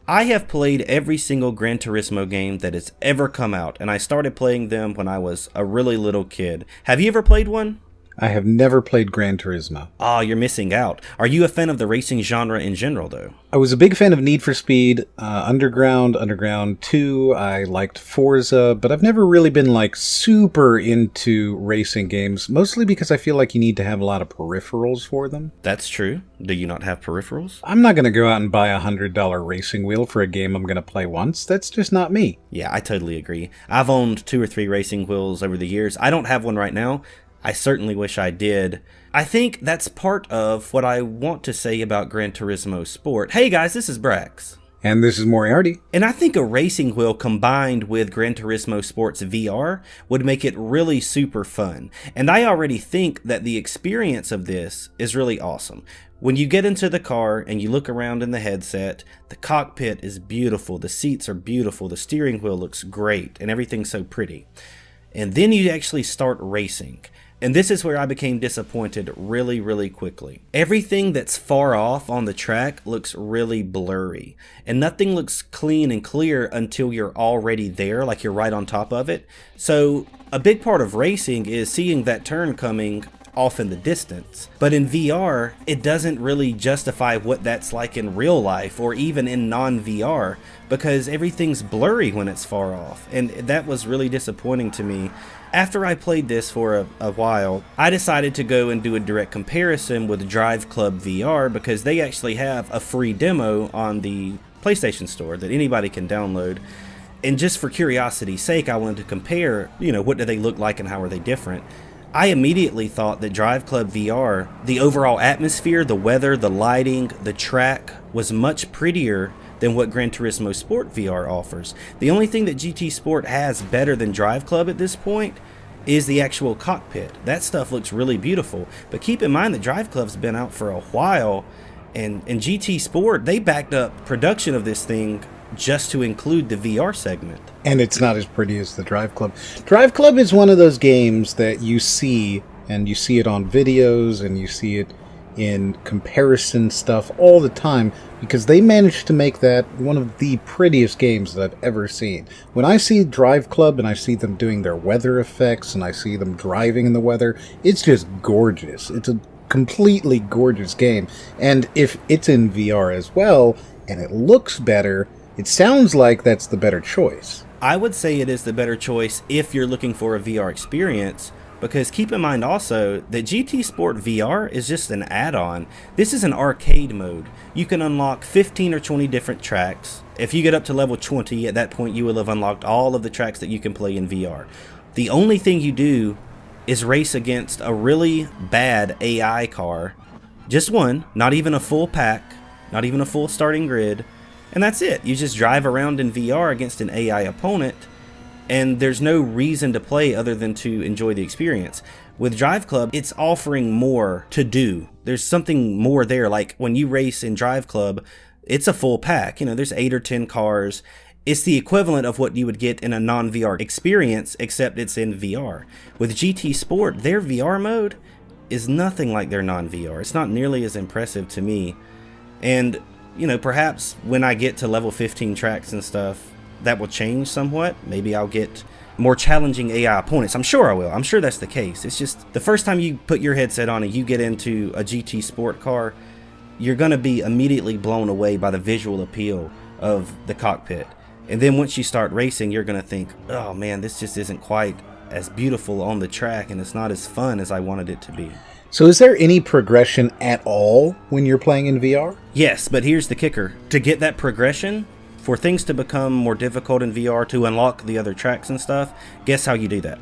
I have played every single Gran Turismo game that has ever come out, and I started playing them when I was a really little kid. Have you ever played one? I have never played Gran Turismo. Oh, you're missing out. Are you a fan of the racing genre in general, though? I was a big fan of Need for Speed, Underground 2, I liked Forza, but I've never really been super into racing games, mostly because I feel like you need to have a lot of peripherals for them. That's true. Do you not have peripherals? I'm not going to go out and buy a $100 racing wheel for a game I'm going to play once. That's just not me. Yeah, I totally agree. I've owned 2 or 3 racing wheels over the years. I don't have one right now. I certainly wish I did. I think that's part of what I want to say about Gran Turismo Sport. Hey guys, this is Brax. And this is Moriarty. And I think a racing wheel combined with Gran Turismo Sport's VR would make it really super fun. And I already think that the experience of this is really awesome. When you get into the car and you look around in the headset, the cockpit is beautiful, the seats are beautiful, the steering wheel looks great, and everything's so pretty. And then you actually start racing. And this is where I became disappointed really, really quickly. Everything that's far off on the track looks really blurry. And nothing looks clean and clear until you're already there, like you're right on top of it. So a big part of racing is seeing that turn coming off in the distance. But in VR, it doesn't really justify what that's like in real life or even in non-VR because everything's blurry when it's far off. And that was really disappointing to me. After I played this for a while, I decided to go and do a direct comparison with Drive Club VR because they actually have a free demo on the PlayStation Store that anybody can download. And just for curiosity's sake, I wanted to compare, what do they look like and how are they different. I immediately thought that Drive Club VR, the overall atmosphere, the weather, the lighting, the track was much prettier than what Gran Turismo Sport VR offers. The only thing that GT Sport has better than Drive Club at this point is the actual cockpit. That stuff looks really beautiful. But keep in mind that Drive Club's been out for a while, and GT Sport, they backed up production of this thing just to include the VR segment. And it's not as pretty as the Drive Club. Drive Club is one of those games that you see, and you see it on videos, and you see it in comparison stuff all the time, because they managed to make that one of the prettiest games that I've ever seen. When I see Drive Club and I see them doing their weather effects and I see them driving in the weather, it's just gorgeous. It's a completely gorgeous game. And if it's in VR as well, and it looks better, it sounds like that's the better choice. I would say it is the better choice if you're looking for a VR experience, because keep in mind also that GT Sport VR is just an add-on. This is an arcade mode. You can unlock 15 or 20 different tracks. If you get up to level 20, at that point you will have unlocked all of the tracks that you can play in VR. The only thing you do is race against a really bad AI car. Just one, not even a full pack, not even a full starting grid. And that's it. You just drive around in VR against an AI opponent, and there's no reason to play other than to enjoy the experience. With Drive Club, it's offering more to do. There's something more there. Like when you race in Drive Club, it's a full pack. There's 8 or 10 cars. It's the equivalent of what you would get in a non-VR experience, except it's in VR. With GT Sport, their VR mode is nothing like their non-VR. It's not nearly as impressive to me. And, perhaps when I get to level 15 tracks and stuff, that will change somewhat. Maybe I'll get more challenging AI opponents. I'm sure I will. I'm sure that's the case. It's just the first time you put your headset on and you get into a GT Sport car, you're going to be immediately blown away by the visual appeal of the cockpit. And then once you start racing, you're going to think, oh man, this just isn't quite as beautiful on the track and it's not as fun as I wanted it to be. So is there any progression at all when you're playing in VR? Yes, but here's the kicker. To get that progression, for things to become more difficult in VR, to unlock the other tracks and stuff, guess how you do that?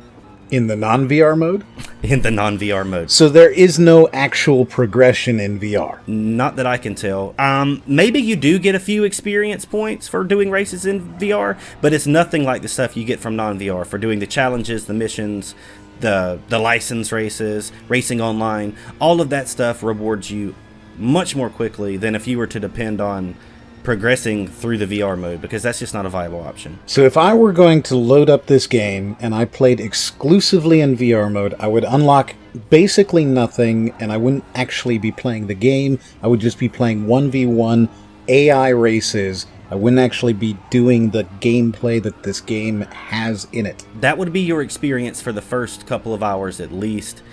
In the non-VR mode? In the non-VR mode. So there is no actual progression in VR? Not that I can tell. Maybe you do get a few experience points for doing races in VR, but it's nothing like the stuff you get from non-VR for doing the challenges, the missions, the license races, racing online. All of that stuff rewards you much more quickly than if you were to depend on progressing through the VR mode, because that's just not a viable option. So if I were going to load up this game and I played exclusively in VR mode, I would unlock basically nothing and I wouldn't actually be playing the game. I would just be playing 1v1 AI races I wouldn't actually be doing the gameplay that this game has in it. That would be your experience for the first couple of hours at least.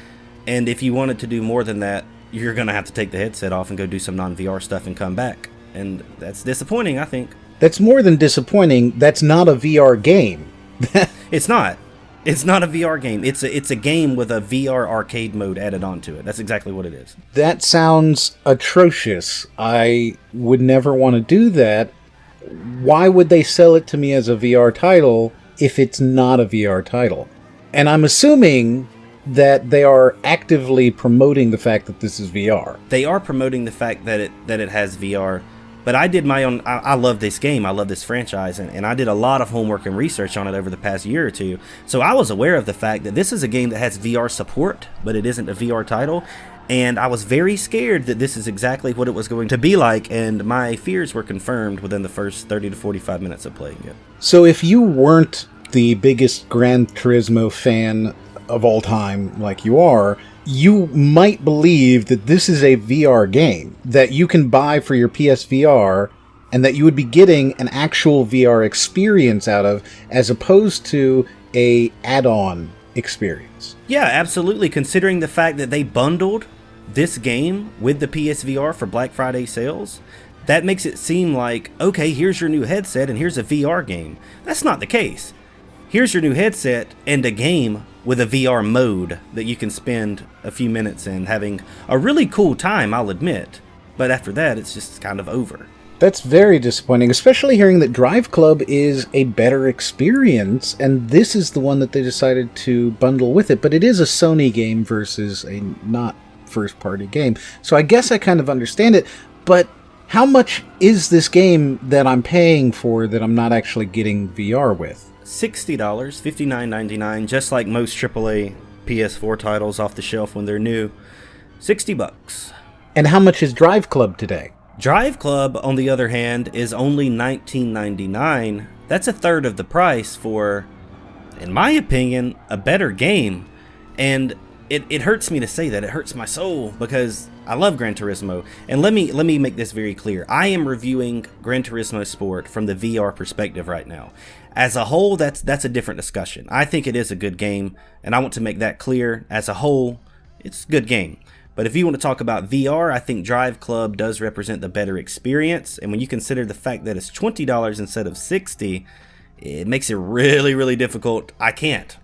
And if you wanted to do more than that, you're going to have to take the headset off and go do some non-VR stuff and come back. And that's disappointing, I think. That's more than disappointing. That's not a VR game. It's not. It's not a VR game. It's a game with a VR arcade mode added onto it. That's exactly what it is. That sounds atrocious. I would never want to do that. Why would they sell it to me as a VR title if it's not a VR title? And I'm assuming that they are actively promoting the fact that this is VR. They are promoting the fact that it has VR. But I did my own. I love this game. I love this franchise, and I did a lot of homework and research on it over the past year or two. So I was aware of the fact that this is a game that has VR support, but it isn't a VR title. And I was very scared that this is exactly what it was going to be like, and my fears were confirmed within the first 30 to 45 minutes of playing it. So if you weren't the biggest Gran Turismo fan of all time like you are, you might believe that this is a VR game that you can buy for your PSVR and that you would be getting an actual VR experience out of, as opposed to a add-on experience. Yeah, absolutely. Considering the fact that they bundled this game with the PSVR for Black Friday sales, that makes it seem like, okay, here's your new headset and here's a VR game. That's not the case. Here's your new headset and a game with a VR mode that you can spend a few minutes in having a really cool time, I'll admit. But after that, it's just kind of over. That's very disappointing, especially hearing that Drive Club is a better experience, and this is the one that they decided to bundle with it. But it is a Sony game versus a not first-party game. So I guess I kind of understand it, but how much is this game that I'm paying for that I'm not actually getting VR with? $60, $59.99, just like most AAA PS4 titles off the shelf when they're new. $60. And how much is Drive Club today? Drive Club, on the other hand, is only $19.99. That's a third of the price for, in my opinion, a better game. And it hurts me to say that. It hurts my soul because I love Gran Turismo. And let me make this very clear. I am reviewing Gran Turismo Sport from the VR perspective right now. As a whole, that's a different discussion. I think it is a good game, and I want to make that clear. As a whole, it's a good game. But if you want to talk about VR, I think Drive Club does represent the better experience. And when you consider the fact that it's $20 instead of $60, it makes it really, really difficult. I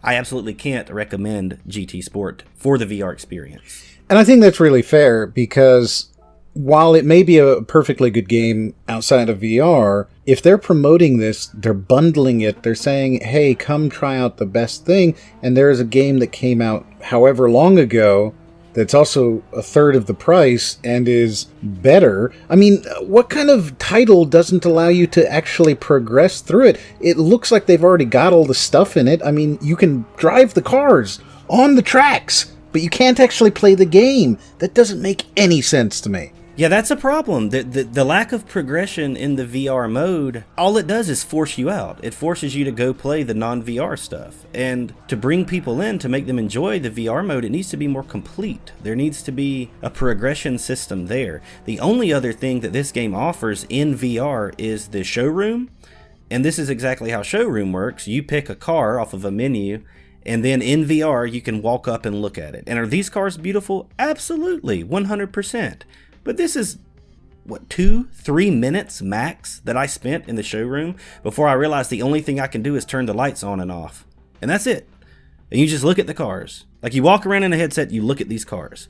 absolutely can't recommend GT Sport for the VR experience. And I think that's really fair, because while it may be a perfectly good game outside of VR, if they're promoting this, they're bundling it, they're saying, hey, come try out the best thing, and there's a game that came out however long ago that's also a third of the price and is better. I mean, what kind of title doesn't allow you to actually progress through it? It looks like they've already got all the stuff in it. I mean, you can drive the cars on the tracks, but you can't actually play the game. That doesn't make any sense to me. Yeah, that's a problem. The lack of progression in the VR mode, all it does is force you out. It forces you to go play the non-VR stuff. And to bring people in, to make them enjoy the VR mode, it needs to be more complete. There needs to be a progression system there. The only other thing that this game offers in VR is the showroom. And this is exactly how showroom works. You pick a car off of a menu, and then in VR, you can walk up and look at it. And are these cars beautiful? Absolutely, 100%. But this is, 2-3 minutes max that I spent in the showroom before I realized the only thing I can do is turn the lights on and off. And that's it. And you just look at the cars. Like, you walk around in a headset, you look at these cars.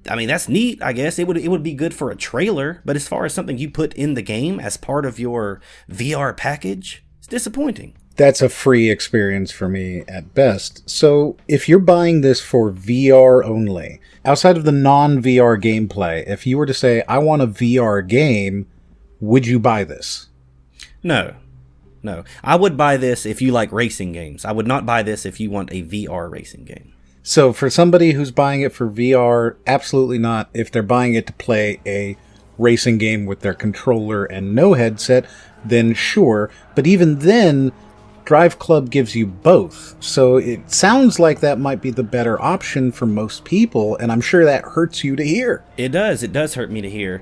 I mean, that's neat, I guess. It would be good for a trailer, but as far as something you put in the game as part of your VR package, it's disappointing. That's a free experience for me at best. So if you're buying this for VR only, outside of the non-VR gameplay, if you were to say, I want a VR game, would you buy this? No. I would buy this if you like racing games. I would not buy this if you want a VR racing game. So for somebody who's buying it for VR, absolutely not. If they're buying it to play a racing game with their controller and no headset, then sure. But even then, Drive Club gives you both, so it sounds like that might be the better option for most people, and I'm sure that hurts you to hear. It does hurt me to hear.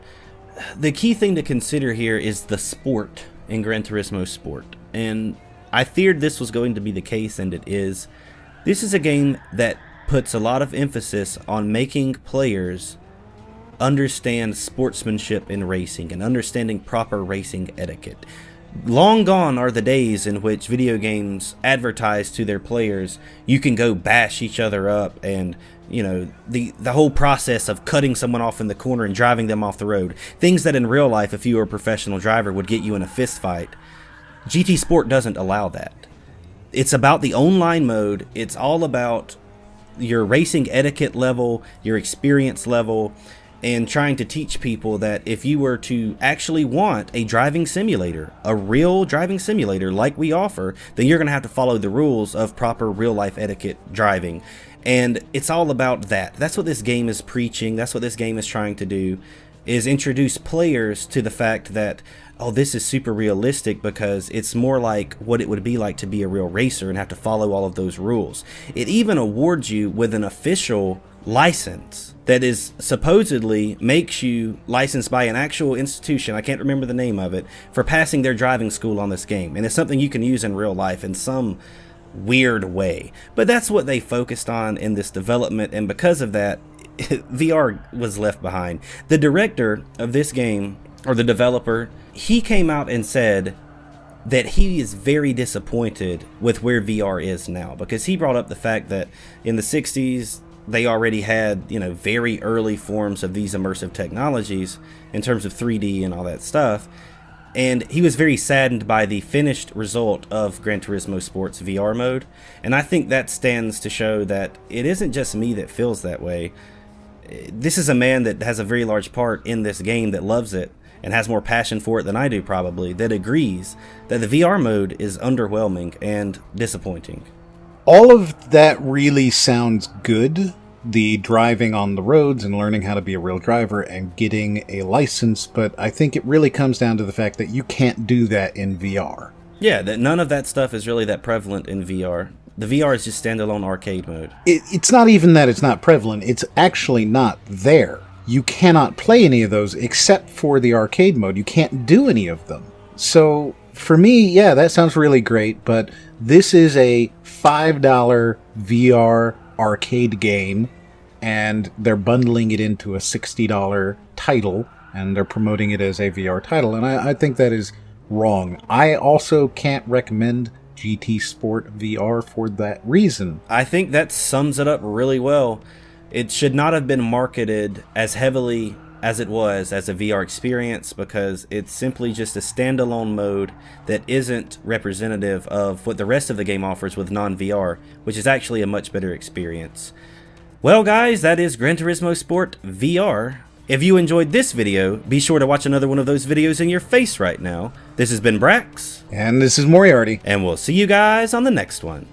The key thing to consider here is the sport in Gran Turismo Sport, and I feared this was going to be the case, and it is. This is a game that puts a lot of emphasis on making players understand sportsmanship in racing and understanding proper racing etiquette. Long gone are the days in which video games advertise to their players, you can go bash each other up, and the whole process of cutting someone off in the corner and driving them off the road. Things that in real life, if you were a professional driver, would get you in a fist fight. GT Sport doesn't allow that. It's about the online mode. It's all about your racing etiquette level, your experience level, and trying to teach people that if you were to actually want a driving simulator, a real driving simulator like we offer, then you're going to have to follow the rules of proper real life etiquette driving. And it's all about that. That's what this game is preaching. That's what this game is trying to do, is introduce players to the fact that, oh, this is super realistic, because it's more like what it would be like to be a real racer and have to follow all of those rules. It even awards you with an official license that is supposedly makes you licensed by an actual institution, I can't remember the name of it, for passing their driving school on this game. And it's something you can use in real life in some weird way. But that's what they focused on in this development, and because of that, VR was left behind. The director of this game, or the developer, he came out and said that he is very disappointed with where VR is now, because he brought up the fact that in the 60s they already had, very early forms of these immersive technologies in terms of 3D and all that stuff. And he was very saddened by the finished result of Gran Turismo Sport's VR mode. And I think that stands to show that it isn't just me that feels that way. This is a man that has a very large part in this game, that loves it and has more passion for it than I do probably, that agrees that the VR mode is underwhelming and disappointing. All of that really sounds good. The driving on the roads and learning how to be a real driver and getting a license, but I think it really comes down to the fact that you can't do that in VR. Yeah, that none of that stuff is really that prevalent in VR. The VR is just standalone arcade mode. It's not even that it's not prevalent, it's actually not there. You cannot play any of those except for the arcade mode. You can't do any of them. So for me, yeah, that sounds really great, but this is a $5 VR arcade game, and they're bundling it into a $60 title, and they're promoting it as a VR title, and I think that is wrong. I also can't recommend GT Sport VR for that reason. I think that sums it up really well. It should not have been marketed as heavily as it was as a VR experience, because it's simply just a standalone mode that isn't representative of what the rest of the game offers with non-VR, which is actually a much better experience. Well guys, that is Gran Turismo Sport VR. If you enjoyed this video, be sure to watch another one of those videos in your face right now. This has been Brax. And this is Moriarty. And we'll see you guys on the next one.